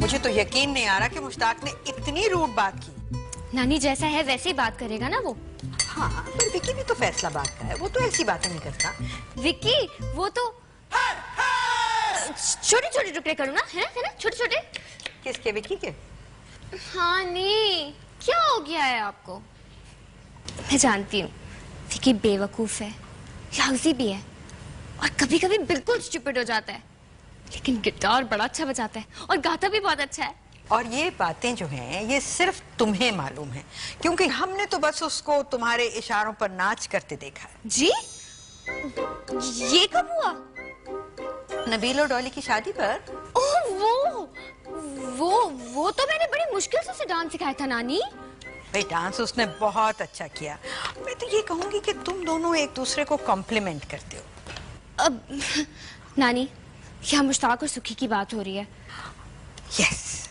मुझे तो यकीन नहीं आ रहा कि मुश्ताक ने इतनी रूड बात की। नानी जैसा है वैसे ही बात करेगा ना वो। हाँ, पर विक्की भी तो फैसला बात का है, वो तो ऐसी बातें नहीं करता। विक्की वो तो छोटे छोटे टुकड़े करूँ ना, है ना, छोटे छोटे। किसके, विक्की के? हाँ नहीं, क्या हो गया है आपको? मैं जानती हूँ विक्की बेवकूफ है, लाउजी भी है और कभी कभी बिल्कुल स्टूपिड हो जाता है, लेकिन गिटार बड़ा अच्छा बजाता है और गाता भी बहुत अच्छा है। और ये बातें जो हैं ये सिर्फ तुम्हें मालूम है, क्योंकि हमने तो बस उसको तुम्हारे इशारों पर नाच करते देखा है। जी? ये कब हुआ? नबील और डॉली की शादी पर। ओह वो तो मैंने बड़ी मुश्किल से उसे डांस सिखाया था नानी। भाई डांस उसने बहुत अच्छा किया। मैं तो ये कहूंगी कि तुम दोनों एक दूसरे को कॉम्प्लीमेंट करते हो। अब नानी क्या मुश्ताक और सुखी की बात हो रही है? यस,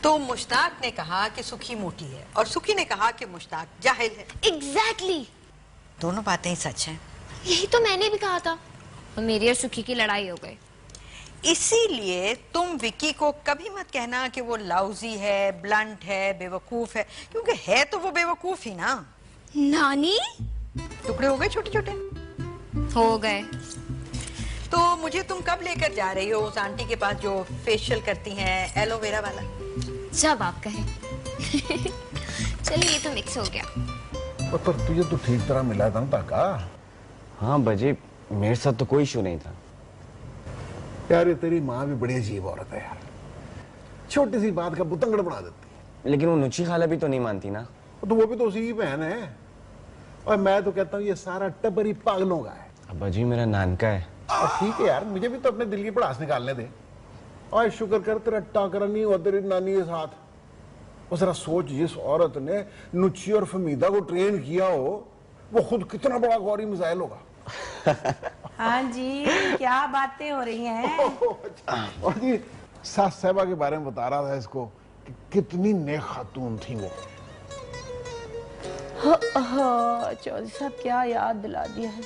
तो मुश्ताक ने कहा कि सुखी मोटी है और सुखी ने कहा कि मुश्ताक जाहिल है। एग्जैक्टली दोनों बातें ही सच हैं। यही तो मैंने भी कहा था और मेरी और सुखी की लड़ाई हो गई। इसीलिए तुम विक्की को कभी मत कहना कि वो लाउजी है, ब्लंट है, बेवकूफ है, क्योंकि है तो वो बेवकूफ ही ना। नानी टुकड़े हो गए छोटे छोटे? हो गए। तो मुझे तुम कब लेकर जा रही हो उस आंटी के पास जो फेशियल करती हैं, एलोवेरा वाला? जब आप कहें। चलिए ये तो मिक्स हो गया। पर तुझे तो ठीक तरह मिला था ना ताका? हाँ बजे, मेरे साथ तो कोई इशू नहीं था यार। ये तेरी माँ भी बड़ी अजीब औरत है यार, छोटी सी बात का बुतंगड़ बना देती है। लेकिन वो नुची खाला भी तो नहीं मानती ना। तो वो भी तो उसी की बहन है। और मैं तो कहता हूँ ये सारा टब्बर ही पागलों का है। अब्बा जी मेरा नानका है। और ठीक है यार, मुझे भी तो अपने दिल की भड़ास निकालने दे। और शुक्र कर तेरा टाकरा नहीं हुआ तेरी नानी के साथ। और जरा सोच, जिस औरत ने नुची और फमीदा को ट्रेन किया हो वो खुद कितना बड़ा गौरी मिसाइल होगा। हाँ जी, क्या बातें हो रही हैं? और जी सास साहबा के बारे में बता रहा था इसको कि कितनी नेक खातून थी वो। चौधरी साहब क्या याद दिला दिया है।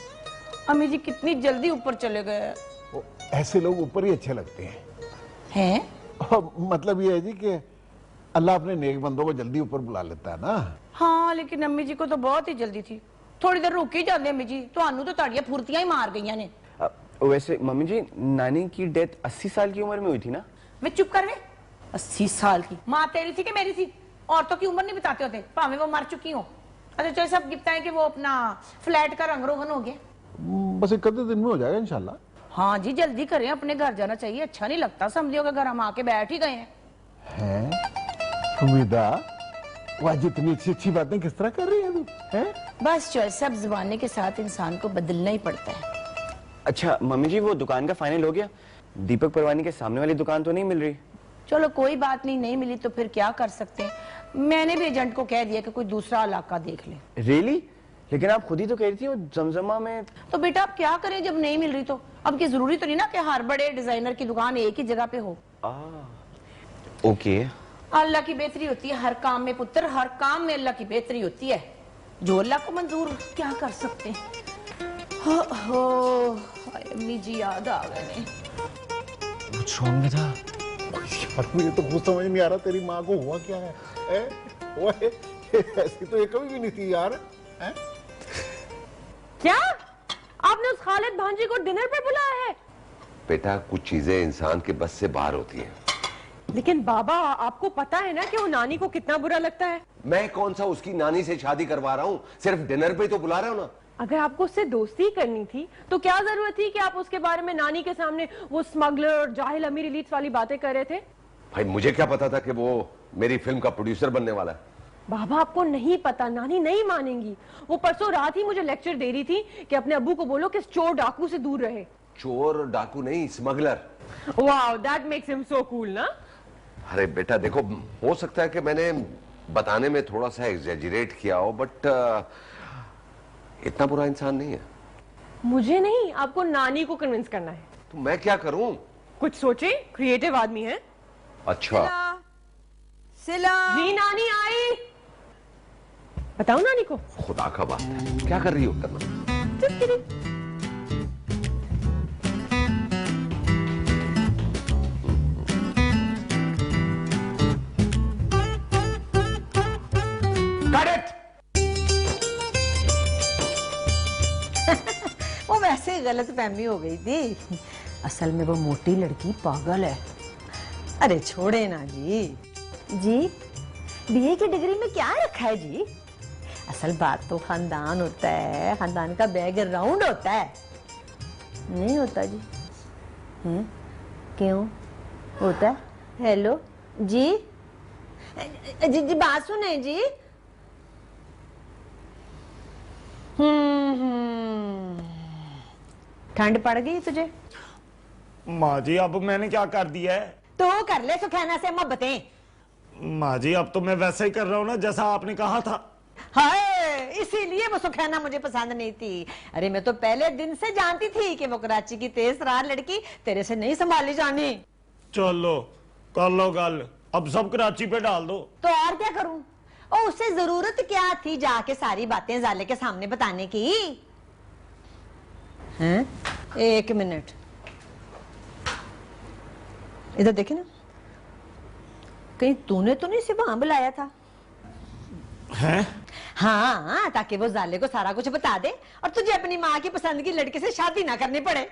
अम्मी जी कितनी जल्दी ऊपर चले गए। ऐसे लोग ऊपर ही अच्छे लगते हैं। हैं? मतलब ये है जी कि अल्लाह अपने नेक बंदों को जल्दी ऊपर बुला लेता है ना। हाँ लेकिन अम्मी जी को तो बहुत ही जल्दी थी। थोड़ी देर रुक ही जाते अम्मी जी, तो ताड़ियां फुर्तियां ही मार गई ने। वैसे मम्मी जी, नानी की डेथ 80 साल की उम्र में हुई थी ना? वे चुप कर वे। 80 साल की माँ तेरी थी कि मेरी थी? औरतों की उम्र नहीं बताते होते, भावे वो मर चुकी हो। अच्छा चलो सब गिफ्ट है कि वो अपना फ्लैट का रंग रोगन हो गया। बस एक आधे दिन में हो जाएगा इंशाल्लाह। हाँ जी जल्दी करें, अपने घर जाना चाहिए। अच्छा नहीं लगता समझियो के घर हम आके बैठ ही गए हैं। फमीदा, वो आज इतनी अच्छी अच्छी बातें किस तरह कर रही है तू? हैं? बस जो सब जमाने के साथ इंसान को बदलना ही पड़ता है। अच्छा मम्मी जी, वो दुकान का फाइनल हो गया? दीपक परवानी के सामने वाली दुकान तो नहीं मिल रही? चलो कोई बात नहीं, नहीं मिली तो फिर क्या कर सकते हैं। मैंने भी एजेंट को कह दिया कि कोई दूसरा इलाका देख ले। रियली? लेकिन आप खुद ही तो कह रही थी वो जमजमा में। तो बेटा अब क्या करें जब नहीं मिल रही तो? अब की जरूरी तो नहीं ना कि हर बड़े डिजाइनर की दुकान एक ही जगह पे हो। ओके। अल्लाह की बेहतरी होती है हर काम में पुत्र, हर काम में अल्लाह की बेहतरी होती है। जो अल्लाह को मंजूर, क्या कर सकते हैं। अम्मी जी याद आ गए। What's wrong with her? मुझे तो कुछ समझ नहीं आ रहा तेरी माँ को हुआ क्या है? ओए, ऐसी तो ये कभी भी नहीं थी यार। है? क्या आपने उस खालिद भांजी को डिनर पे बुलाया है? बेटा कुछ चीजें इंसान के बस से बाहर होती हैं। लेकिन बाबा आपको पता है ना कि वो नानी को कितना बुरा लगता है। मैं कौन सा उसकी नानी से शादी करवा रहा हूँ, सिर्फ डिनर पे तो बुला रहा हूँ ना। अगर आपको उससे दोस्ती करनी थी तो क्या जरूरत थी कि आप उसके बारे में नानी के सामने वो स्मगलर और जाहिल अमीर एलीट्स वाली बातें कर रहे थे? भाई मुझे क्या पता था कि वो मेरी फिल्म का प्रोड्यूसर बनने वाला है। बाबा आपको नहीं पता, नानी नहीं मानेंगी। वो परसों रात ही मुझे लेक्चर दे रही थी कि अपने अब्बू को बोलो कि चोर डाकू से दूर रहे। चोर डाकू नहीं, smuggler. Wow, that makes him so cool ना। अरे बेटा देखो, हो सकता है कि मैंने बताने में थोड़ा सा एग्जैजरेट किया हो, बट इतना बुरा इंसान नहीं है। मुझे नहीं, आपको नानी को कन्विंस करना है। तो मैं क्या करूं? कुछ सोचे, क्रिएटिव आदमी है। अच्छा सिला। जी नानी आई। बताओ नानी को। खुदा का बात है, क्या कर रही हो करना? गलत फहमी हो गई थी। असल में वो मोटी लड़की पागल है। अरे छोड़े ना जी। जी बीए की डिग्री में क्या रखा है जी? असल बात तो खानदान होता है, खानदान का बैकग्राउंड होता है। नहीं होता जी। क्यों होता है? हेलो जी जी जी बात सुने जी। ठंड पड़ गई तुझे? माँ जी अब मैंने क्या कर दिया है? तो कर ले सुखैना से मोहब्बतें। माँ जी अब तो मैं वैसा ही कर रहा हूँ ना जैसा आपने कहा था। हाय, इसीलिए वो सुखैना मुझे पसंद नहीं थी। अरे मैं तो पहले दिन से जानती थी कि वो कराची की तेज तरार लड़की तेरे से नहीं संभाली जानी। चलो कर लो गल, अब सब कराची पे डाल दो। तो और क्या करूं? और उससे जरूरत क्या थी जाके सारी बातें जाले के सामने बताने की? हैं? एक मिनट इधर देखे ना, कहीं तूने तो नहीं सिर्फ बुलाया था? हैं? हाँ, ताकि वो जाले को सारा कुछ बता दे और तुझे अपनी माँ की पसंद की लड़के से शादी ना करनी पड़े।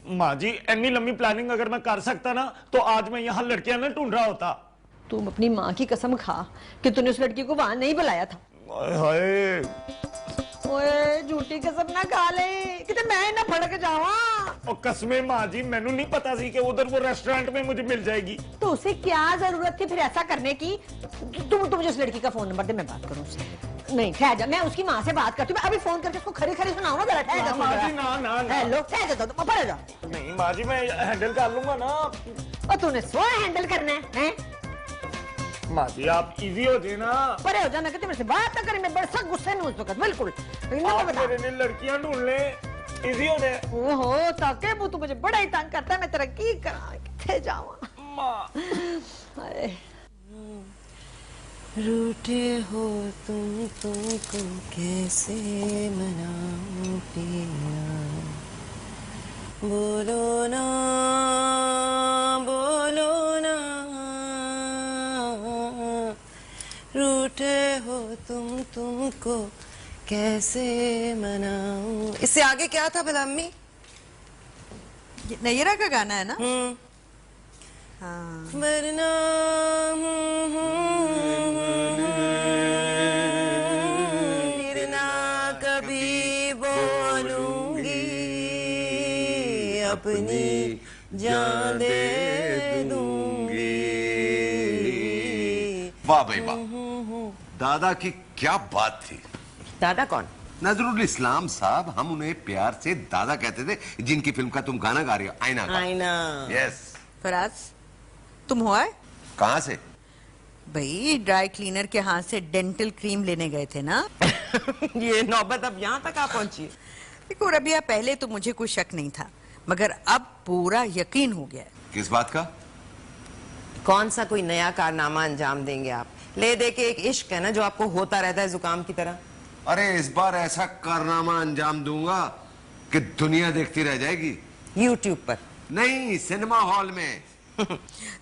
माँ जी इतनी लंबी प्लानिंग अगर मैं कर सकता ना तो आज मैं यहाँ लड़कियां ना ढूंढ रहा होता। तुम अपनी माँ की कसम खा कि तूने उस लड़की को वहां नहीं बुलाया था। हाय ओए झूठी कसम ना खा ले कि मैं ना भड़क जावा। और कसमें माँ जी मैनू नहीं पता सी कि उधर वो रेस्टोरेंट में मुझे मिल जाएगी। तो उसे क्या जरूरत थी फिर ऐसा करने की? तुम मुझे उस लड़की का फोन नंबर दे, मैं बात करूं उससे। नहीं ठहर जा, मैं उसकी माँ से बात करती हूँ। मैं अभी फोन करके उसको खरी खरी सुनाऊं ना जरा। ठहर जा माँ जी ना ना ना। हेलो ठहर जा, तो पड़ जा। नहीं माँ जी मैं हैंडल कर लूंगा ना। और तूने स्वयं हैंडल करना है? माँ जी आप इजी हो जाए ना। परे हो जा, मैं कहती मेरे से बात ना करें, मैं बड़ा सख्त गुस्से में हूं इस वक्त, बिल्कुल। आप मेरे लिए लड़कियां ढूंढ ले, इजी हो जाए। ओहो ताके वो तो मुझे बड़ा ही तंग करता है, मैं तरक्की करा किथे जावा। अरे रूठे हो तुमको कैसे मनाऊं पिया, बोलो ना बोलो ना, रूठे हो तुमको कैसे मनाऊं। इससे आगे क्या था भला अम्मी? नैरा का गाना है ना? हाँ। वरना फिर ना कभी बोलूंगी, अपनी जान दे दूंगी। वाह भाई वाह, दादा की क्या बात थी। दादा कौन? नजरुल इस्लाम साहब, हम उन्हें प्यार से दादा कहते थे, जिनकी फिल्म का तुम गाना गा रही हो, आईना का। आईना। यस। फराज तुम हो आए? कहाँ से? भाई ड्राई क्लीनर के हाथ से डेंटल क्रीम लेने गए थे ना? ये नौबत अब यहाँ तक आ पहुंची। देखो रबिया, पहले तो मुझे कोई शक नहीं था, मगर अब पूरा यकीन हो गया है। किस बात का? कौन सा कोई नया कारनामा अंजाम देंगे आप? ले दे के एक इश्क है ना जो आपको होता रहता है जुकाम की तरह। अरे इस बार ऐसा कारनामा अंजाम दूंगा कि दुनिया देखती रह जाएगी। यूट्यूब पर नहीं, सिनेमा हॉल में।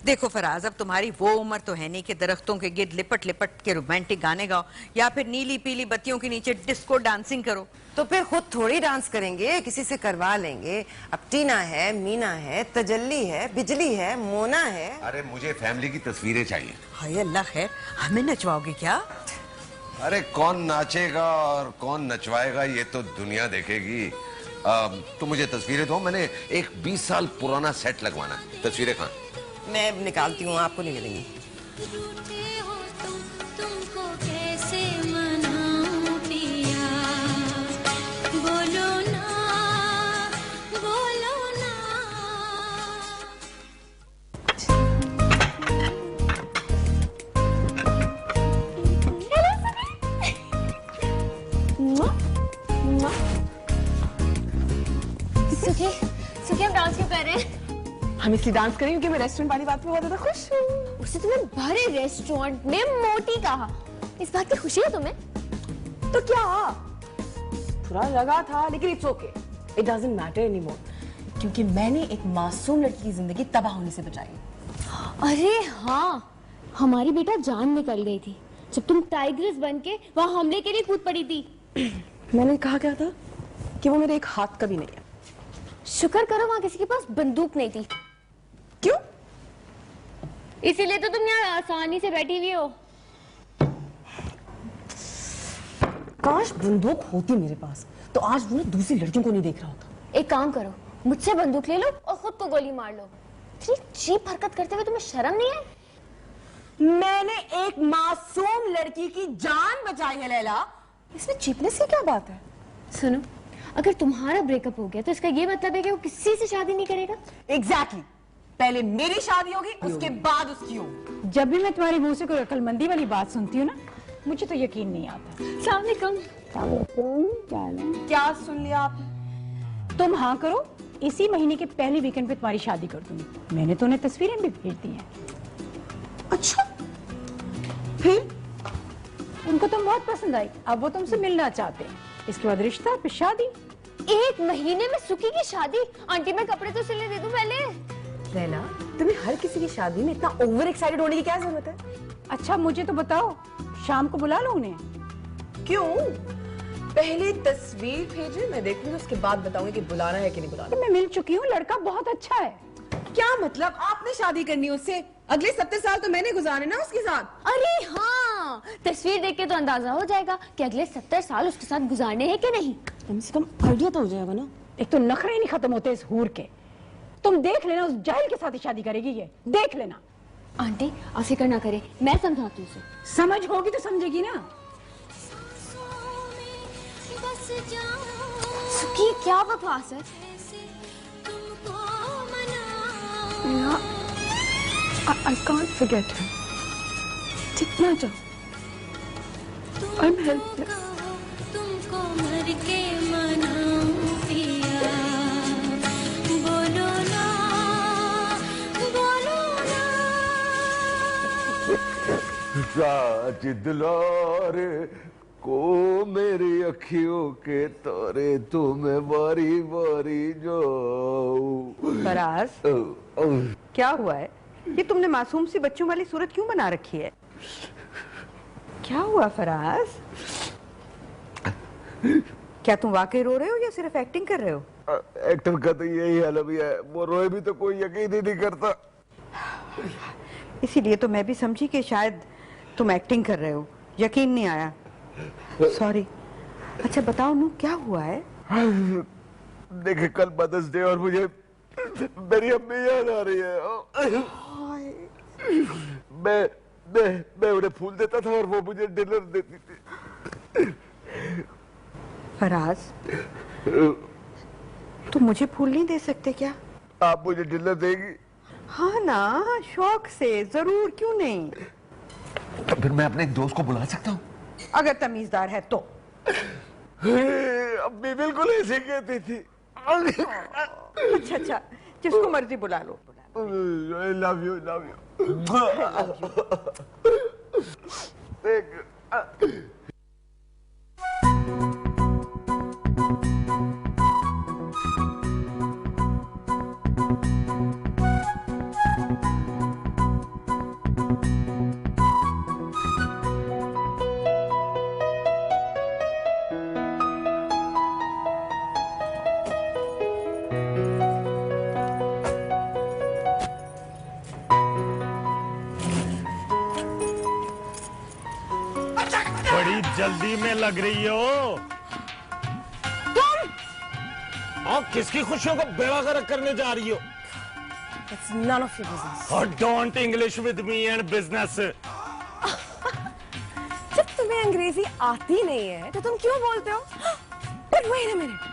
देखो फराज, अब तुम्हारी वो उम्र तो है नहीं कि दरख्तों के गिर्द लिपट लिपट के रोमांटिक गाने गाओ या फिर नीली पीली बत्तियों के नीचे डिस्को डांसिंग करो। तो फिर खुद थोड़ी डांस करेंगे, किसी से करवा लेंगे। अब टीना है, मीना है, तजल्ली है, बिजली है, मोना है। अरे मुझे फैमिली की तस्वीरें चाहिए। हाय अल्लाह खैर, हमें नचवाओगे क्या? अरे कौन नाचेगा और कौन नचवाएगा ये तो दुनिया देखेगी। तो मुझे तस्वीरें दो, मैंने एक 20 साल पुराना सेट लगवाना है। तस्वीरें कहाँ? मैं निकालती हूँ, आपको नहीं मिलेंगी। तुमको कैसे मनाऊं पिया, बोलो ना बोलो ना। सुखी, सुखी हम डांस क्यों कर रहे हैं? हम इसलिए डांस करें क्योंकि मैं रेस्टोरेंट वाली बात में बहुत ज्यादा खुश हूँ। उससे तुम्हें भरे रेस्टोरेंट में मोटी कहा, इस बात की खुशी है तुम्हें? तो क्या थोड़ा लगा था, लेकिन it's okay, it doesn't matter anymore, क्योंकि मैंने एक मासूम लड़की की जिंदगी तबाह होने से बचाई। अरे हाँ, हमारी बेटा जान निकल गई थी जब तुम टाइग्रेस बन के वहां हमले के लिए कूद पड़ी थी। मैंने कहा क्या था कि वो मेरे एक हाथ का भी नहीं है। शुक्र करो वहां किसी के पास बंदूक नहीं थी। क्यों? इसीलिए तो तुम यहाँ आसानी से बैठी हुई हो। काश बंदूक होती मेरे पास तो आज वो दूसरी लड़कियों को नहीं देख रहा होता। एक काम करो, मुझसे बंदूक ले लो और खुद को गोली मार लो। इतनी चीप हरकत करते हुए तुम्हें शर्म नहीं है? मैंने एक मासूम लड़की की जान बचाई है लैला, इसमें चीपनेस की क्या बात है? सुनो, अगर तुम्हारा ब्रेकअप हो गया तो इसका ये मतलब है कि वो किसी से शादी नहीं करेगा? एग्जैक्टली पहले मेरी शादी होगी उसके बाद उसकी होगी। जब भी मैं तुम्हारे मुंह से कोई अक्लमंदी वाली बात सुनती हूँ ना, मुझे तो यकीन नहीं आता। अस्सलाम वालेकुम। क्या सुन लिया आपने? तुम हाँ करो, इसी महीने के पहले वीकेंड पे तुम्हारी शादी कर दूंगी। मैंने तो उन्हें तस्वीरें भी भेज दी हैं। अच्छा फिर? उनको तुम बहुत पसंद आई, अब वो तुमसे मिलना चाहते हैं। इसके बाद रिश्ता, फिर शादी। 1 महीने में सुखी की शादी? आंटी मैं कपड़े तो सिलने दे दूं पहले। लैला, तुम्हें हर किसी की शादी में इतना ओवर एक्साइटेड होने की क्या जरूरत है? अच्छा मुझे तो बताओ, शाम को बुला लो उन्हें। क्यों? पहले तस्वीर भेजे, मैं देखूंगी, उसके बाद बताऊंगी कि बुलाना है कि नहीं बुलाना। मैं मिल चुकी हूँ, लड़का बहुत अच्छा है। क्या मतलब? आपने शादी करनी है उससे? अगले 70 साल तो मैंने गुजारे ना उसके साथ। अरे हाँ, तस्वीर देख के तो अंदाजा हो जाएगा कि अगले 70 साल उसके साथ गुजारने हैं कि नहीं। कम से कम आइडिया तो हो जाएगा ना। एक तो नखरे नहीं खत्म होते इस हूर के। तुम देख लेना, उस जाहिल के साथ ही शादी करेगी ये, देख लेना। आंटी आप फिक्र ना करें, मैं समझाती हूँ उसे। समझ होगी तो समझेगी ना। बस जाऊं सुखी क्या बकवास है? तुमको मनाऊं। I can't forget her. जितना चाहो। I'm helpless. तुमको मर के मनाऊं पिया, बोलो ना, बोलो ना। साच दुलारे को मेरी अखियों के तारे तुम्हें बारी बारी जाओ। फराज, क्या हुआ है? ये तुमने मासूम सी बच्चों वाली सूरत क्यों बना रखी है? क्या हुआ फराज? क्या तुम वाकई रो रहे हो या सिर्फ एक्टिंग कर रहे हो? एक्टर का तो यही हाल अभी है, वो रोए भी तो कोई यकीन ही नहीं करता। इसीलिए तो मैं भी समझी कि शायद तुम एक्टिंग कर रहे हो, यकीन नहीं आया। सॉरी। अच्छा बताओ नू, क्या हुआ है? देखे कल मदर्स डे और मुझे मेरी अम्मी याद आ रही है। मैं उन्हें फूल देता था और वो मुझे डिनर देती थी। फराज, तुम मुझे फूल नहीं दे सकते क्या? आप मुझे डिनर देगी? हाँ ना, शौक से, जरूर, क्यों नहीं। तो फिर मैं अपने एक दोस्त को बुला सकता हूँ अगर तमीजदार है तो। अम्मी बिल्कुल ऐसे कहती थी। अच्छा, जिसको मर्जी बुला लो। I love you, love you. बड़ी जल्दी में लग रही हो तुम। और किसकी खुशियों को बेवागरक करने जा रही हो? It's none of your business. और don't English with me and business. जब तुम्हें अंग्रेजी आती नहीं है तो तुम क्यों बोलते हो? But wait a minute.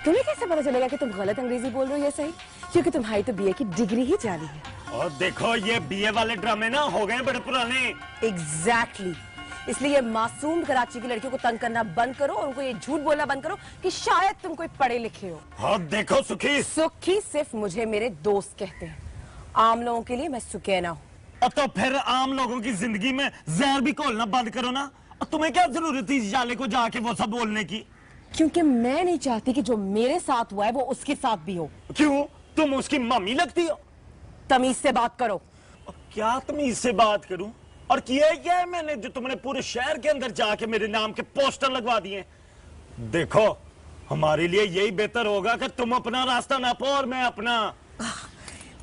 तुम्हें कैसे पता चलेगा कि तुम गलत अंग्रेजी बोल रहे हो या सही? क्योंकि तुम्हारी तो बीए की डिग्री ही जाली है। और देखो ये बीए वाले ड्रामे ना हो गए बड़े पुराने। Exactly. इसलिए मासूम कराची की लड़कियों को तंग करना बंद करो और उनको ये झूठ बोलना बंद करो कि शायद तुम कोई पढ़े लिखे हो। और देखो सुखी, सुखी सिर्फ मुझे मेरे दोस्त कहते हैं, आम लोगों के लिए मैं सुकैना हूँ। तो फिर आम लोगों की जिंदगी में जहर भी घोलना बंद करो ना। तुम्हें क्या जरूरत थी जाले को जाके वो सब बोलने की? क्योंकि मैं नहीं चाहती कि जो मेरे साथ हुआ है वो उसके साथ भी हो। क्यों? तुम उसकी मम्मी लगती हो। तमीज से बात करो। क्या तमीज से बात करूं? और किया क्या है मैंने जो तुमने पूरे शहर के अंदर जाके मेरे नाम के पोस्टर लगवा दिए? देखो हमारे लिए यही बेहतर होगा कि तुम अपना रास्ता नापो और मैं अपना।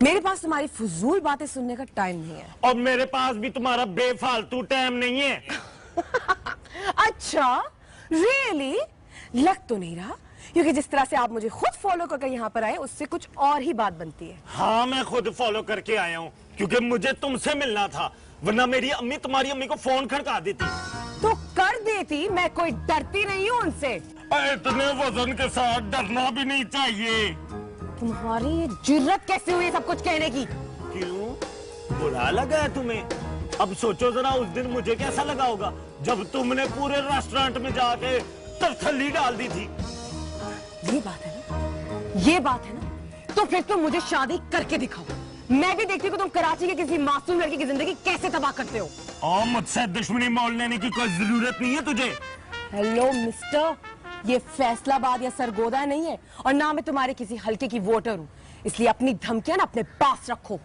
मेरे पास तुम्हारी फजूल बातें सुनने का टाइम नहीं है। और मेरे पास भी तुम्हारा बेफालतू टाइम नहीं है। अच्छा, रियली? लग तो नहीं रहा, क्योंकि जिस तरह से आप मुझे खुद फॉलो करके यहाँ पर आए उससे कुछ और ही बात बनती है। हाँ, मैं खुद फॉलो करके आया हूँ क्योंकि मुझे तुमसे मिलना था, वरना मेरी अम्मी तुम्हारी अम्मी को फोन खड़का देती। तो कर देती, मैं कोई डरती नहीं हूँ उनसे। इतने वजन के साथ डरना भी नहीं चाहिए। तुम्हारी ये जुर्रत कैसे हुई सब कुछ कहने की? क्यों, बुरा लगा है तुम्हें? अब सोचो जरा उस दिन मुझे कैसा लगा होगा जब तुमने पूरे रेस्टोरेंट में जाके तरथली डाल दी थी। ये बात है ना, ये बात है ना, तो फिर तुम मुझे शादी करके दिखाओ, मैं भी देखती हूँ तुम कराची के किसी मासूम लड़की की जिंदगी कैसे तबाह करते हो। और मुझसे दुश्मनी मोल लेने की कोई जरूरत नहीं है तुझे। हेलो मिस्टर, ये फैसलाबाद या सरगोदा नहीं है, और ना मैं तुम्हारे किसी हल्के की वोटर हूँ, इसलिए अपनी धमकियां ना अपने पास रखो।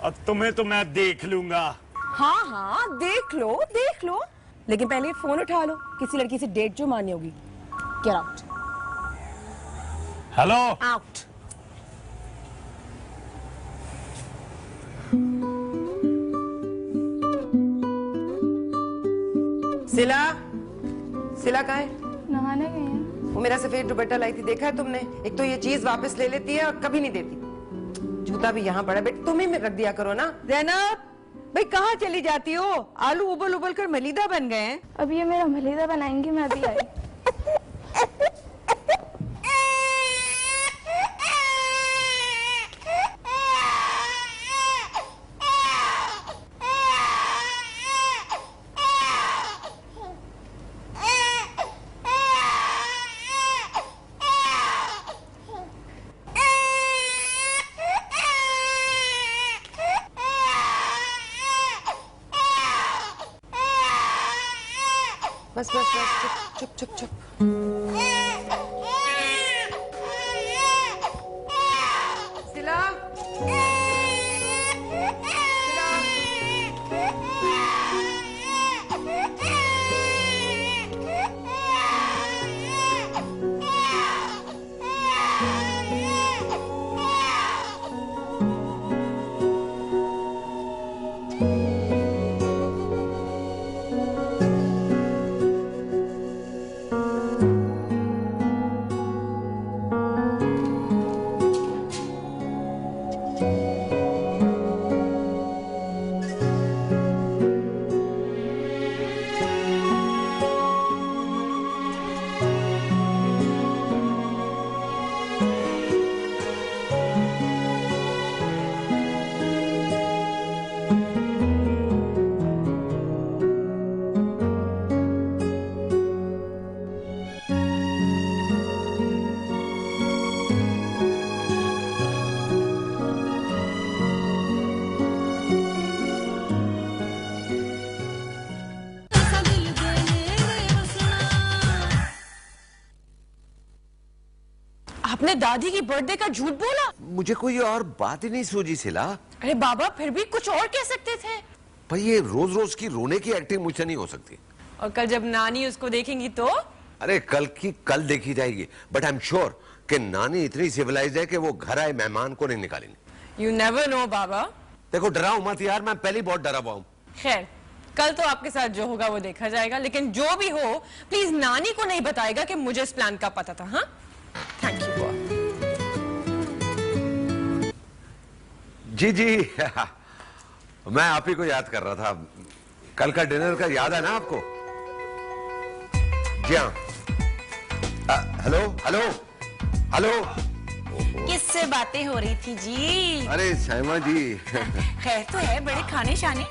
अब तुम्हें तो मैं देख लूंगा। हाँ हाँ, देख लो, लेकिन पहले फोन उठा लो, किसी लड़की से डेट जो मारनी होगी। Get out. Hello, out. सिला कहाँ है? नहाने गए हैं। वो मेरा सफेद दुपट्टा लाई थी, देखा है तुमने? एक तो ये चीज वापस ले लेती है और कभी नहीं देती। जूता भी यहाँ पड़ा, बेटा तुम ही में रख दिया करो ना। जैनब भाई, कहाँ चली जाती हो? आलू उबल उबल कर मलीदा बन गए हैं। अब ये मेरा मलीदा बनाएंगी, मैं अभी आई। बस बस बस, चुप चुप चुप चुप। सिला, आपने दादी की बर्थडे का झूठ बोला? मुझे कोई और बात ही नहीं सूझी सिला। अरे बाबा, फिर भी कुछ और कह सकते थे। भाई ये रोज रोज की रोने की एक्टिंग मुझसे नहीं हो सकती। और कल जब नानी उसको देखेंगी तो? अरे कल की कल देखी जाएगी, बट आई एम श्योर कि नानी इतनी सिविलाइज है कि वो घर आए मेहमान को नहीं निकालेंगे। यू नेवर नो बाबा। देखो डराओ मत यार, मैं पहले बहुत डरा हुआ हूँ। खैर, कल तो आपके साथ जो होगा वो देखा जाएगा, लेकिन जो भी हो प्लीज नानी को नहीं बताएगा कि मुझे इस प्लान का पता था। हाँ, थैंक यू। जी जी मैं आप ही को याद कर रहा था। कल का डिनर का याद है ना आपको? जी हाँ। हेलो हेलो हेलो, किससे बातें हो रही थी जी? अरे सैमा जी खैर तो है, बड़े खाने शाने।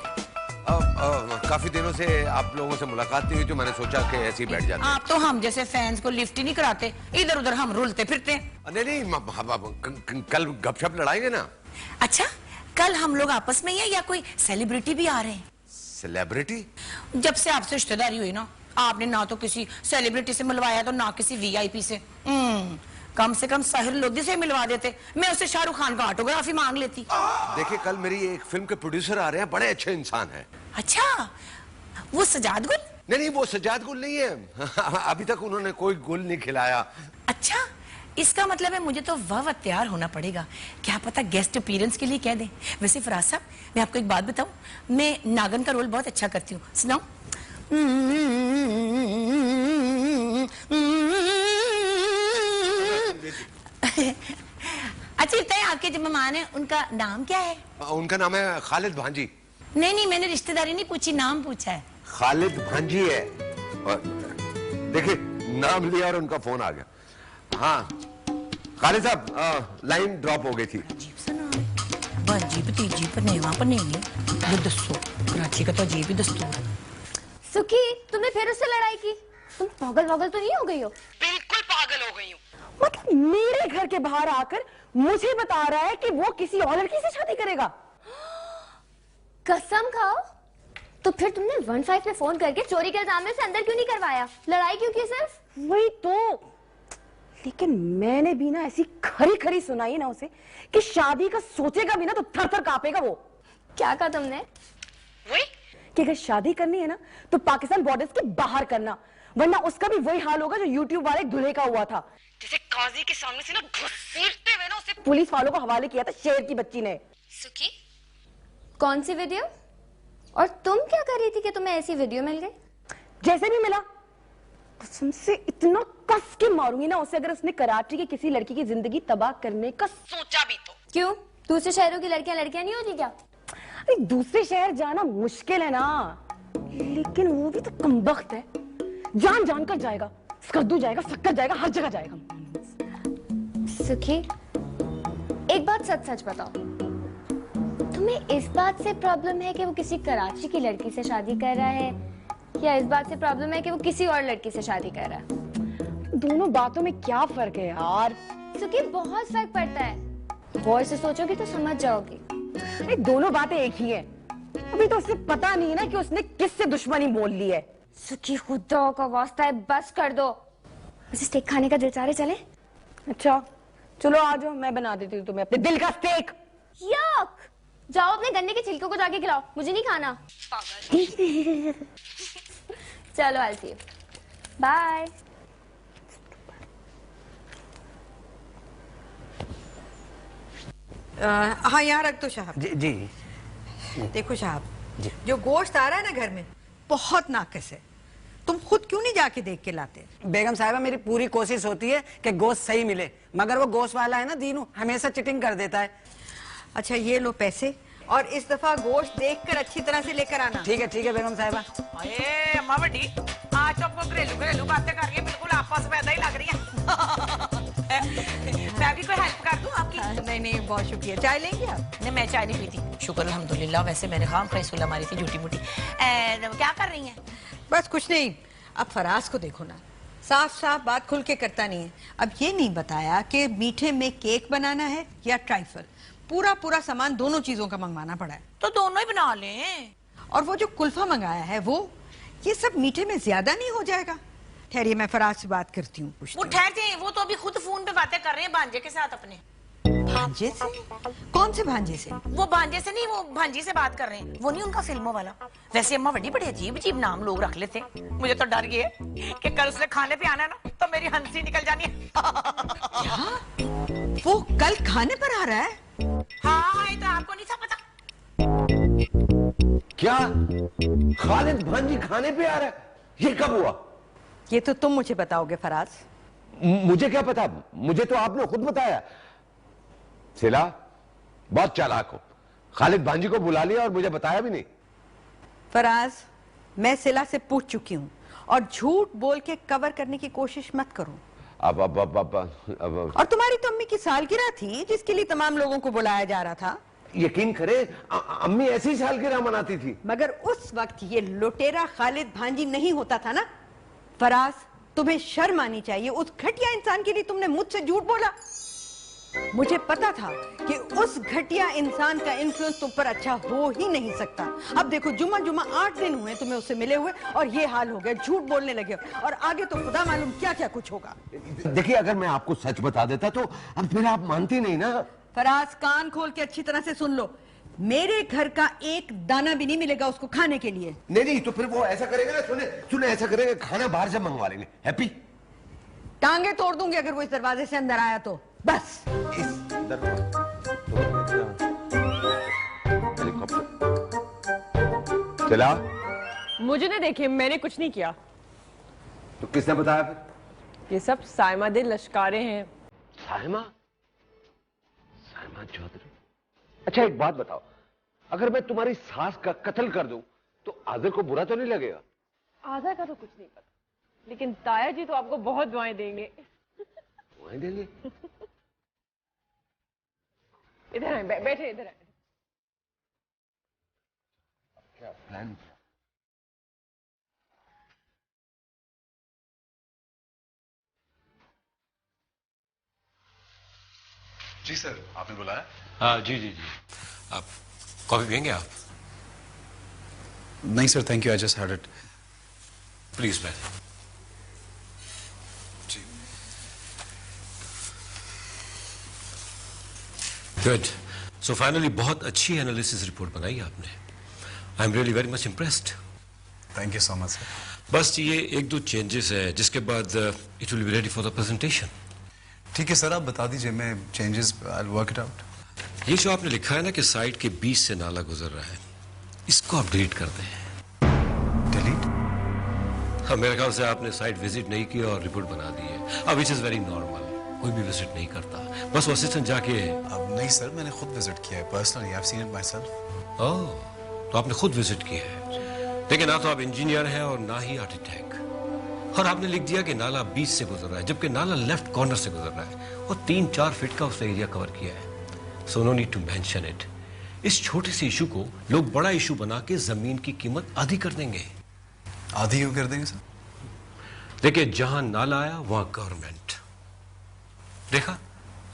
काफी दिनों से आप लोगों से मुलाकात नहीं हुई तो मैंने सोचा कि ऐसे ही बैठ जाते। आप तो हम जैसे फैंस को लिफ्ट ही नहीं कराते, इधर उधर हम रुलते फिरते। नहीं, कल गपशप लड़ाएंगे ना। अच्छा, कल हम लोग आपस में ही या कोई सेलिब्रिटी भी आ रहे हैं? सेलिब्रिटी? जब से आपसे रिश्तेदारी हुई ना, आपने ना तो किसी सेलिब्रिटी से मिलवाया तो ना किसी वीआईपी से। कम से कम साहिर लोधी से मिलवा देते, मैं उससे शाहरुख खान का ऑटोग्राफ ही मांग लेती। देखिए कल मेरी एक फिल्म के प्रोड्यूसर आ रहे हैं, बड़े अच्छे इंसान हैं। अच्छा, वो सजाद गुल? नहीं, वो सज्जाद गुल नहीं है। अभी तक उन्होंने कोई गुल नहीं खिलाया। अच्छा, इसका मतलब है मुझे तो वह तैयार होना पड़ेगा। क्या पता गेस्ट अपीयरेंस के लिए कह दें। वैसे फराज साहब, मैं आपको एक बात बताऊं, मैं नागन का रोल बहुत अच्छा करती हूँ। सुनाओ। अच्छा, बताइए आपके जो मेहमान है उनका नाम क्या है? उनका नाम है खालिद भांजी। नहीं, मैंने रिश्तेदारी नहीं पूछी, नाम पूछा है। खालिद भांजी है। और देखिए, नाम लिया और उनका फोन आ गया। हाँ खालिद साहब, लाइन ड्रॉप हो गई थी। अजीब सा नाम है, भांजी भतीजी पनेवा पनेनी। वो दसो, कराची का तो अजीब ही दस्तूर। सुखी, तुमने फिर उससे लड़ाई की? तुम पागल तो नहीं हो गई हो? बिल्कुल पागल हो गई हूँ। मतलब मेरे घर के बाहर आकर मुझे बता रहा है कि वो किसी और लड़की से शादी करेगा। कसम खाओ। तो फिर तुमने 15 पे फोन करके चोरी के इल्जाम में से अंदर क्यों नहीं करवाया? लड़ाई क्यों की सिर्फ? वही तो। लेकिन मैंने भी ना ऐसी खरी खरी सुनाई ना उसे कि शादी का सोचेगा भी ना तो थर थर कांपेगा वो। क्या कहा तुमने? वही कि अगर शादी करनी है ना तो पाकिस्तान बॉर्डर्स के बाहर करना, वरना उसका भी वही हाल होगा जो यूट्यूब वाले दूल्हे का हुआ था, जिसे काजी के सामने से ना घसीटते हुए ना उसे पुलिस वालों को हवाले किया था शेर की बच्ची ने। सुखी, कौन सी वीडियो? और तुम क्या कर रही थी कि तुम्हें ऐसी वीडियो मिल गई? जैसे भी मिला, कसम से इतना कस के मारूंगी ना उसे अगर उसने कराची की किसी लड़की की जिंदगी तबाह करने का सोचा भी तो। क्यों? दूसरे शहरों की लड़कियां नहीं होती क्या? अरे दूसरे शहर जाना मुश्किल है ना, लेकिन वो भी तो कमबख्त है, जान जान कर जाएगा, स्कद्दू जाएगा, शक्कर जाएगा, हर जगह जाएगा। सुखी, एक बात सच बताओ, तुम्हें इस बात से प्रॉब्लम है कि वो किसी कराची की लड़की से शादी कर रहा है, या इस बात से प्रॉब्लम है कि वो किसी और लड़की से शादी कर रहा है? दोनों बातों में क्या फर्क है यार? सुखी, बहुत फर्क पड़ता है। गौर से सोचोगी तो समझ जाओगी। अरे दोनों बातें एक ही है। अभी तो उसे पता नहीं ना कि उसने किससे दुश्मनी बोल ली है। सुखी, खुदा का वास्ता है, बस कर दो। मुझे स्टेक खाने का दिल चाह रहे, चले? अच्छा चलो आ जाओ, मैं बना देती हूँ तुम्हें अपने दिल का स्टेक। यक! जाओ अपने गन्ने के छिलकों को जाके खिलाओ, मुझे नहीं खाना। चलो, आई सी यू, बाय। हाँ यहाँ रख दो साहब। जी। देखो साहब, जो गोश्त आ रहा है ना घर में, बहुत नाकिस है। तुम खुद क्यों नहीं जाके देख के लाते? बेगम साहिबा, मेरी पूरी कोशिश होती है कि गोश्त सही मिले, मगर वो गोश्त वाला है ना दीनू, हमेशा चिटिंग कर देता है। अच्छा ये लो पैसे, और इस दफा गोश्त देखकर अच्छी तरह से लेकर आना। ठीक है बेगम साहिबा। अम्मा बड़ी, आज तो आपको घरेलू बातें कर रही है, बिल्कुल आपस में ऐसा ही लग रही है। मैं भी कोई हेल्प कर दूं आपकी? नहीं, बहुत शुक्रिया। चाय लेंगे आप? नहीं, मैं चाय नहीं पीती, शुक्र अल्हम्दुलिल्लाह। वैसे मैंने खाम सुला मारी थी झूठी मूठी। क्या कर रही हैं? बस कुछ नहीं। अब फराज को देखो ना, साफ बात खुल के करता नहीं है। अब ये नहीं बताया कि मीठे में केक बनाना है या ट्राइफल। पूरा सामान दोनों चीजों का मंगवाना पड़ा है। तो दोनों ही बना लें। और वो जो कुल्फा मंगाया है वो, ये सब मीठे में ज्यादा नहीं हो जाएगा? ठहरिए, मैं फराज से बात करती हूँ। वो ठहर जाए, वो तो अभी खुद फोन पे बातें कर रहे हैं भांजे के साथ अपने। भांजे से? कौन से भांजे से? वो भांजे से नहीं, वो भांजी से बात कर रहे हैं। वो नहीं उनका फिल्मों वाला। वैसे अम्मा बड़ी बड़े अजीब नाम लोग रख लेते। मुझे तो डर गया कि कल उसने खाने पे आना ना तो मेरी हंसी निकल जानी है। क्या? वो कल खाने पर आ रहा है? हाँ, ये तो आपको नहीं था पता। क्या खालिद भांजी खाने पे आ रहा है? ये कब हुआ? ये तो तुम मुझे बताओगे फराज। मुझे क्या पता, मुझे तो आपने खुद बताया। सिला बहुत चालाक हो, खालिद भांजी को बुला लिया और मुझे बताया भी नहीं। फराज, मैं सिला से पूछ चुकी हूँ, और झूठ बोल के कवर करने की कोशिश मत करो। अब और तुम्हारी तो अम्मी की सालगिरह थी जिसके लिए तमाम लोगों को बुलाया जा रहा था। यकीन करे, अम्मी ऐसी सालगिरह मनाती थी। मगर उस वक्त ये लुटेरा खालिद भांजी नहीं होता था ना। फराज, तुम्हें शर्म आनी चाहिए। उस घटिया इंसान के लिए तुमने मुझसे झूठ बोला। मुझे पता था कि उस घटिया इंसान का इन्फ्लुएंस तुम पर अच्छा हो ही नहीं सकता। अब देखो, जुम्मा 8 दिन हुए तुम्हें उससे मिले हुए और ये हाल हो गया, झूठ बोलने लगे। और आगे तो खुदा मालूम क्या क्या कुछ होगा। देखिए, अगर मैं आपको सच बता देता तो अब फिर आप मानती नहीं ना। फराज, कान खोल के अच्छी तरह से सुन लो। मेरे घर का एक दाना भी नहीं मिलेगा उसको खाने के लिए। नहीं, तो फिर वो ऐसा करेगा ना, सुने ऐसा करेगा, खाना बाहर से मंगवा लेंगे। हैप्पी? टांगे तोड़ दूंगी अगर वो इस दरवाजे से अंदर आया तो। बस हेलीकॉप्टर चला? मुझे नहीं देखिए, मैंने कुछ नहीं किया। तो किसने बताया फिर? ये सब साइमा दे लश्कारे हैं। साइमा चौधरी? अच्छा एक बात बताओ, अगर मैं तुम्हारी सास का कत्ल कर दूं तो आदिर को बुरा तो नहीं लगेगा? आधा का तो कुछ नहीं पता, लेकिन ताया जी तो आपको बहुत दुआएं देंगे। दुआएं देंगे? इधर आए, बैठे इधर आए। क्या प्लान? जी सर, आपने बुलाया? हाँ जी। आप कॉफी पियेंगे आप? नहीं sir, thank you, I just had it. Please बैठ। जी। गुड। सो फाइनली बहुत अच्छी एनालिसिस रिपोर्ट बनाई आपने। I am really very much impressed. Thank you so much sir. बस ये एक दो चेंजेस है जिसके बाद it will be ready for the presentation. ठीक है सर, आप बता दीजिए, मैं changes I will work it out. ये जो आपने लिखा है ना कि साइट के बीच से नाला गुजर रहा है, इसको आप डिलीट कर दें। डिलीट? हाँ, मेरे ख्याल से आपने साइट विजिट नहीं की और रिपोर्ट बना दी है। अब विच इज वेरी नॉर्मल, कोई भी विजिट नहीं करता, बस वो असिस्टेंट जाके। अब नहीं सर, मैंने खुद विजिट किया है personally, I have seen it myself. Oh, तो आपने खुद विजिट किया है। देखिए, ना तो आप इंजीनियर हैं और ना ही आर्किटेक्ट, और आपने लिख दिया कि नाला बीच से गुजर रहा है, जबकि नाला लेफ्ट कॉर्नर से गुजर रहा है और 3-4 फीट का उसने एरिया कवर किया है। So no need to mention it. इस छोटे से इशू को लोग बड़ा इशू बना के जमीन की कीमत आधी कर देंगे। आधी क्यों कर देंगे सर? देखिए, जहां नाला आया वहां गवर्नमेंट। देखा,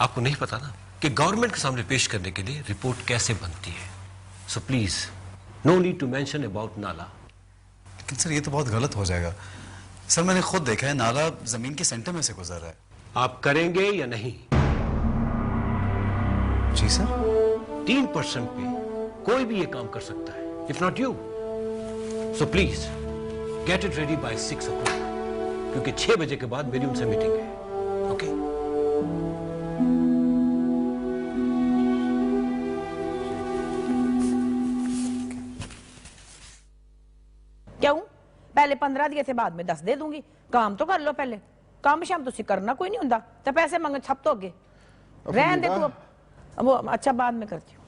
आपको नहीं पता ना कि गवर्नमेंट के सामने पेश करने के लिए रिपोर्ट कैसे बनती है। So please no need to mention about नाला। लेकिन सर ये तो बहुत गलत हो जाएगा। सर मैंने खुद देखा है, नाला जमीन के सेंटर में से गुजर रहा है। आप करेंगे या नहीं? जी सर। 3% पे कोई भी ये काम कर सकता है, if not you. So please get it ready bye 6 o'clock, क्योंकि 6 बजे के बाद मेरी उनसे मीटिंग है। ओके? क्या हूं? पहले 15 दिए थे, बाद में 10 दे दूंगी। काम तो कर लो पहले। काम शाम तुसी करना कोई नहीं हुंदा, तो पैसे मंग छप तो अगे रहन दे तू। अब वो अच्छा बाद में करती हूँ।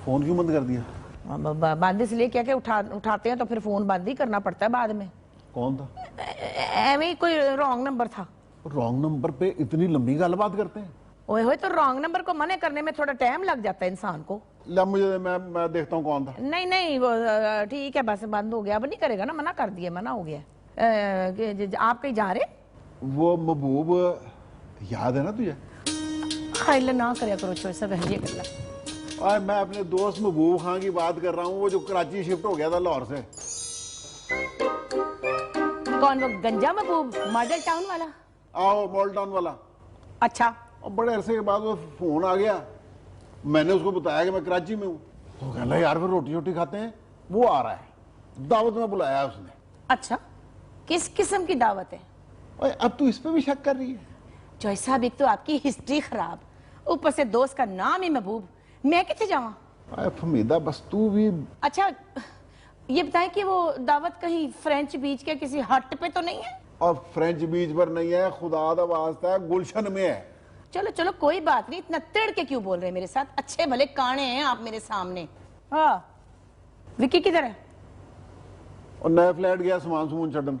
फोन क्यों बंद कर दिया? बंद इसलिए क्या कि उठाते हैं तो फिर फोन बंद ही करना पड़ता है बाद में। कौन था? एवं ही कोई रॉन्ग नंबर था। रॉन्ग नंबर पे इतनी लंबी गलबात करते हैं? ओए होए, तो रॉन्ग नंबर को मना करने में थोड़ा टाइम लग जाता है इंसान को। ला मुझे, मैं देखता हूँ कौन था। नहीं वो ठीक है, बस बंद हो गया, अब नहीं करेगा ना, मना कर दिया, मना हो गया। आप कहीं जा रहे? वो महबूब याद है ना तुझे? खाइल ना करया करो छोड़ सब है ये गल्ला। और मैं अपने दोस्त महबूब खान की बात कर रहा हूँ, वो जो कराची शिफ्ट हो गया था लाहौर से। कौन? वो गंजा महबूब, मॉडल टाउन वाला? आओ, मॉडल टाउन वाला। अच्छा। और बड़े अरसे के बाद वो फोन आ गया, मैंने उसको बताया कि मैं कराची में हूँ। वो कहला यार फिर रोटी रोटी खाते हैं, वो आ रहा है, दावत में बुलाया उसने। अच्छा, किस किस्म की दावत है? अब तू इस पे भी शक कर रही है? जॉय साहब, एक तो आपकी हिस्ट्री खराब, ऊपर से दोस्त का नाम ही महबूब, मैं कितने जावा? फमीदा बस तू भी। अच्छा ये बताएं कि वो दावत कहीं फ्रेंच बीच के किसी हट पे तो नहीं है? और फ्रेंच बीच पर नहीं है, खुदा दा वास्ता है, गुलशन में है। चलो चलो कोई बात नहीं, इतना तिड़ के क्यों बोल रहे हैं मेरे साथ? अच्छे भले काने हैं आप मेरे सामने। हाँ, विक्की किधर है? और नया फ्लैट गया सामान सुमान छड़न।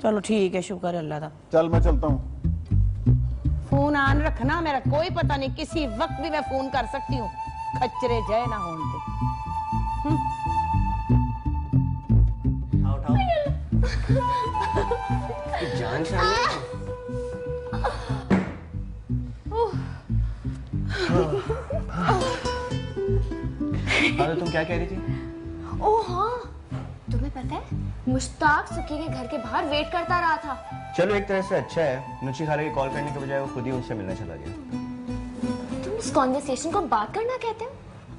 चलो ठीक है, शुक्र अल्लाह का। चल मैं चलता हूँ। फोन ऑन रखना, मेरा कोई पता नहीं, किसी वक्त भी मैं फोन कर सकती हूँ, खच्चरे जय ना होने दे। जान से तुम क्या कह रही थी? ओह हाँ, तुम्हें पता है मुश्ताक सुकी के घर के बाहर वेट करता रहा था। चलो एक तरह से अच्छा है, नुची खाले की कॉल करने के बजाय वो खुद ही उनसे मिलने चला गया। तुम इस कॉन्वर्सेशन को बात करना कहते हो?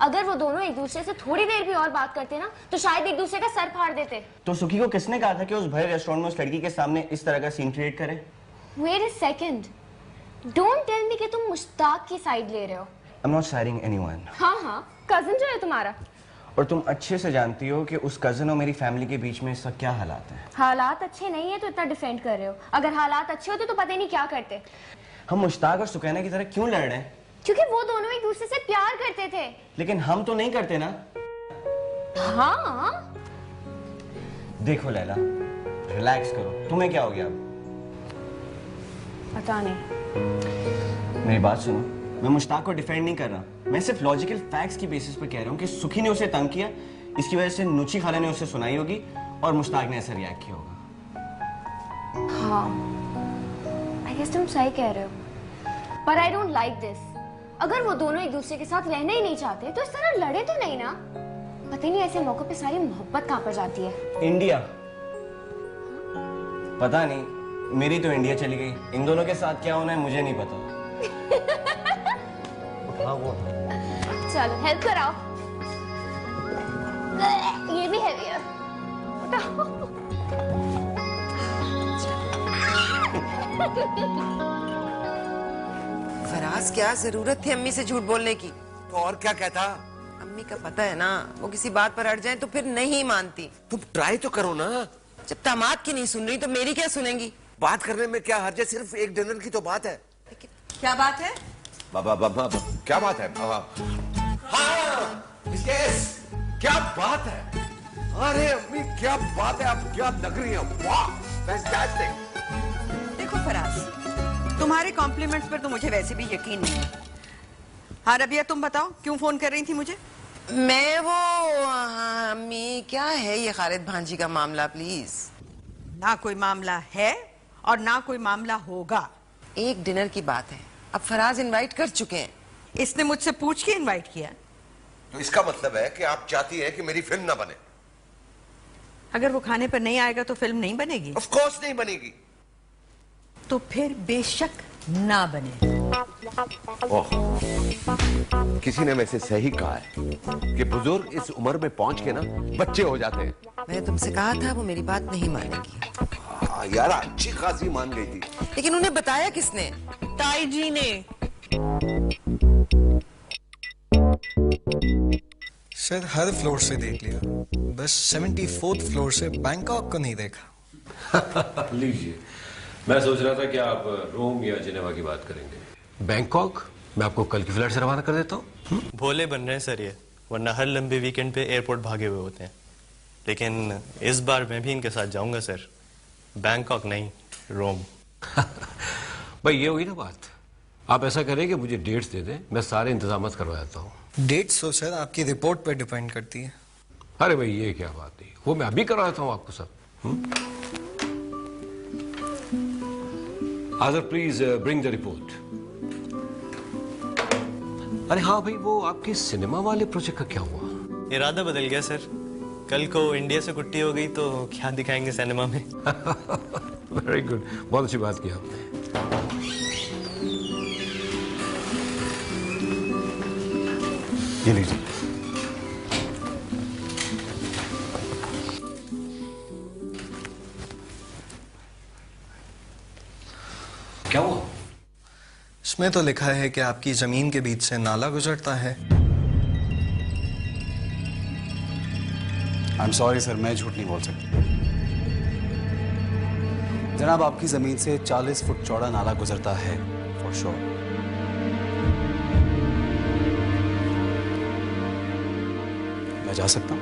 अगर वो दोनों एक दूसरे से थोड़ी देर भी और बात करते ना तो शायद एक दूसरे का सर फाड़ देते। तो सुखी को किसने कहा था कि उस भरे रेस्टोरेंट में उस लड़की के सामने इस तरह का सीन क्रिएट करे? Wait a second. Don't tell me कि तुम मुश्ताक की साइड ले रहे हो। I'm not siding anyone. हाँ, कजिन जो है तुम्हारा। और तुम अच्छे से जानती हो कि उस कजिन और मेरी फैमिली के बीच में इसका क्या हालात है। हालात अच्छे नहीं है तो इतना डिफेंड कर रहे हो। अगर हालात अच्छे होते तो पता ही नहीं क्या करते। हम मुश्ताक और सुकैना की तरह क्यों लड़ रहे हैं? क्योंकि वो दोनों एक दूसरे से प्यार करते थे। लेकिन हम तो नहीं करते ना। हाँ। देखो लैला, रिलैक्स करो। तुम्हें क्या हो गया अब? पता नहीं। मेरी बात सुनो, मैं मुश्ताक को डिफेंड नहीं कर रहा। मैं सिर्फ लॉजिकल फैक्ट्स की बेसिस पर कह रहा हूँ कि सुखी ने उसे तंग किया, इसकी वजह से नुची खाला ने उसे सुनाई होगी और मुश्ताक ने ऐसा रिएक्ट किया होगा। हाँ, आई गेस तुम सही कह रहे हो। पर आई डोंट लाइक दिस। अगर वो दोनों एक दूसरे के साथ रहना ही नहीं चाहते तो इस तरह लड़े तो नहीं ना। पता नहीं ऐसे मौकों पे सारी मोहब्बत कहाँ पर जाती है। इंडिया, पता नहीं, मेरी तो इंडिया चली गई। इन दोनों के साथ क्या होना है मुझे नहीं पता। चलो हेल्प कराओ। ये भी हैवी है। फराज, क्या जरूरत थी अम्मी से झूठ बोलने की? तो और क्या कहता? अम्मी का पता है ना, वो किसी बात पर अड़ जाए तो फिर नहीं मानती। तुम ट्राई तो करो ना। जब दामाद की नहीं सुन रही तो मेरी क्या सुनेंगी? बात करने में क्या हर्ज है? सिर्फ एक डिनर की तो बात है। क्या बात है? बाबा क्या बात है? हाँ, क्या बात है? अरे अम्मी क्या बात है? आप क्या लग रही हैं? वाह, फैंटास्टिक। देखो फराज, तुम्हारे कॉम्प्लीमेंट्स पर तो मुझे वैसे भी यकीन नहीं है। हाँ रबिया, तुम बताओ क्यों फोन कर रही थी मुझे? मैं वो अम्मी, क्या है ये खालिद भांजी का मामला? प्लीज। ना कोई मामला है और ना कोई मामला होगा। एक डिनर की बात है, अब फराज इनवाइट कर चुके हैं। इसने मुझसे पूछ के इनवाइट किया। तो इसका मतलब है कि आप चाहती हैं कि मेरी फिल्म ना बने? अगर वो खाने पर नहीं आएगा तो फिल्म नहीं बनेगी? ऑफ कोर्स नहीं बनेगी। तो फिर बेशक ना बने। ओह, किसी ने वैसे सही कहा है कि बुजुर्ग इस उम्र में पहुंच के ना बच्चे हो जाते हैं। मैंने तुमसे कहा था वो मेरी बात नहीं मानेगी। यार अच्छी खासी मान गई थी। लेकिन उन्हें बताया किसने? ताई जी ने। सर हर फ्लोर से देख लिया, बस 74th फ्लोर से बैंकॉक को नहीं देखा। लीजिए, मैं सोच रहा था कि आप रोम या जिनेवा की बात करेंगे। बैंकॉक मैं आपको कल की फ्लाइट से रवाना कर देता हूँ। भोले बन रहे हैं सर ये, वरना हर लंबे वीकेंड पे एयरपोर्ट भागे हुए होते हैं। लेकिन इस बार मैं भी इनके साथ जाऊंगा सर, बैंकॉक नहीं, रोम। भाई ये हुई ना बात। आप ऐसा करें कि मुझे डेट्स दे दें, मैं सारे इंतजाम करवा देता हूँ। डेट्स तो सर आपकी रिपोर्ट पर डिपेंड करती है। अरे भाई ये क्या बात है, वो मैं अभी करवा देता हूँ आपको सब। आदर प्लीज ब्रिंग द रिपोर्ट। अरे हाँ भाई, वो आपके सिनेमा वाले प्रोजेक्ट का क्या हुआ? इरादा बदल गया सर, कल को इंडिया से कुट्टी हो गई तो क्या दिखाएंगे सिनेमा में। वेरी गुड, बहुत अच्छी बात की आपने। ये लीजिए। क्या हुआ? इसमें तो लिखा है कि आपकी जमीन के बीच से नाला गुजरता है। आई एम सॉरी सर, मैं झूठ नहीं बोल सकता। जनाब, आपकी जमीन से 40 फुट चौड़ा नाला गुजरता है, फॉर श्योर। मैं जा सकता हूं?